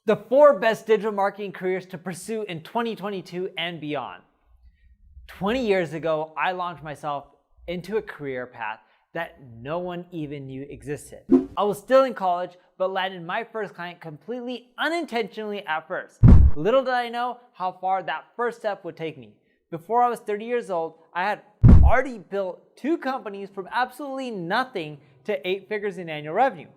The 4 best digital marketing careers to pursue in 2022 and beyond. 20 years ago, I launched myself into a career path that no one even knew existed. I was still in college, but landed my first client completely unintentionally at first. Little did I know how far that first step would take me. Before I was 30 years old, I had already built 2 companies from absolutely nothing to 8 figures in annual revenue.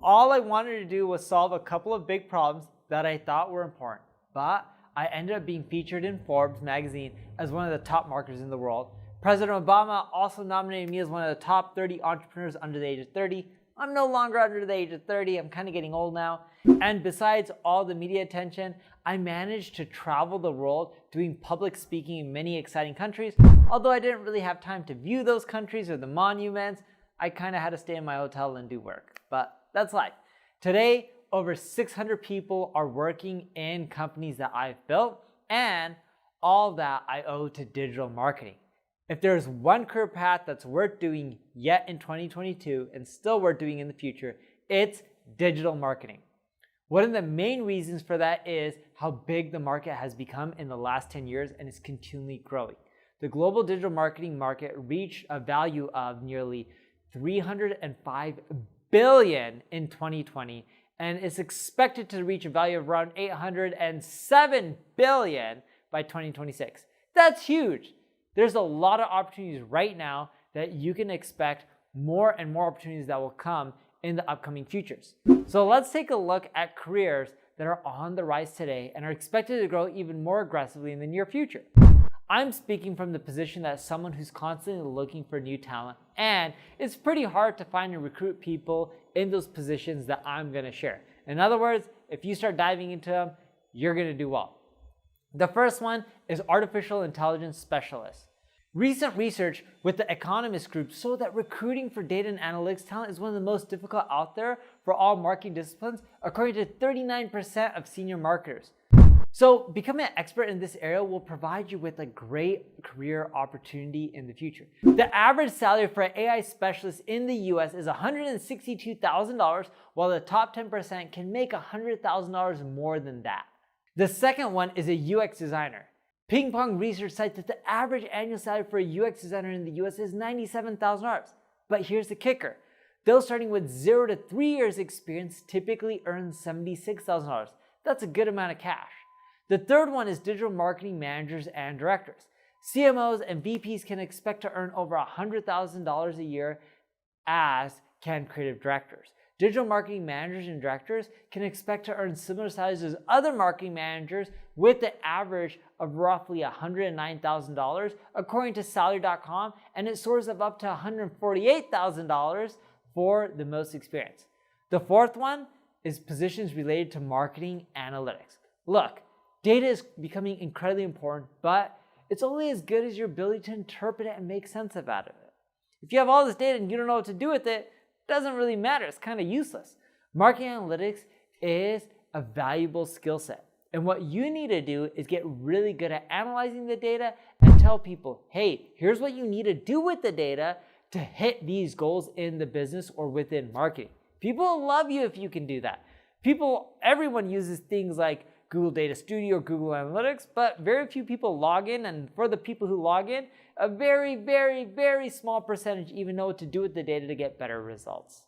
All I wanted to do was solve a couple of big problems that I thought were important, but I ended up being featured in Forbes magazine as one of the top marketers in the world. President Obama also nominated me as one of the top 30 entrepreneurs under the age of 30. I'm no longer under the age of 30, I'm kind of getting old now. And besides all the media attention, I managed to travel the world doing public speaking in many exciting countries. Although I didn't really have time to view those countries or the monuments, I kind of had to stay in my hotel and do work. But that's life. Today, over 600 people are working in companies that I've built, and all that I owe to digital marketing. If there's one career path that's worth doing yet in 2022 and still worth doing in the future, it's digital marketing. One of the main reasons for that is how big the market has become in the last 10 years and is continually growing. The global digital marketing market reached a value of nearly $305 billion in 2020 and is expected to reach a value of around $807 billion by 2026. That's huge. There's a lot of opportunities right now that you can expect more and more opportunities that will come in the upcoming futures. So let's take a look at careers that are on the rise today and are expected to grow even more aggressively in the near future. I'm speaking from the position as someone who's constantly looking for new talent, and it's pretty hard to find and recruit people in those positions that I'm gonna share. In other words, if you start diving into them, you're gonna do well. The first one is artificial intelligence specialist. Recent research with the Economist Group showed that recruiting for data and analytics talent is one of the most difficult out there for all marketing disciplines, according to 39% of senior marketers. So becoming an expert in this area will provide you with a great career opportunity in the future. The average salary for an AI specialist in the US is $162,000, while the top 10% can make $100,000 more than that. The second one is a UX designer. Ping Pong research cites that the average annual salary for a UX designer in the US is $97,000. But here's the kicker. Those starting with 0 to 3 years experience typically earn $76,000. That's a good amount of cash. The third one is digital marketing managers and directors. CMOs and VPs can expect to earn over $100,000 a year, as can creative directors. Digital marketing managers and directors can expect to earn similar salaries as other marketing managers, with the average of roughly $109,000 according to salary.com, and it soars up to $148,000 for the most experienced. The fourth one is positions related to marketing analytics. Look, data is becoming incredibly important, but it's only as good as your ability to interpret it and make sense about it. If you have all this data and you don't know what to do with it, it doesn't really matter. It's kind of useless. Marketing analytics is a valuable skill set. And what you need to do is get really good at analyzing the data and tell people, hey, here's what you need to do with the data to hit these goals in the business or within marketing. People will love you if you can do that. Everyone uses things like Google Data Studio or Google Analytics, but very few people log in, and for the people who log in, a very, very, very small percentage even know what to do with the data to get better results.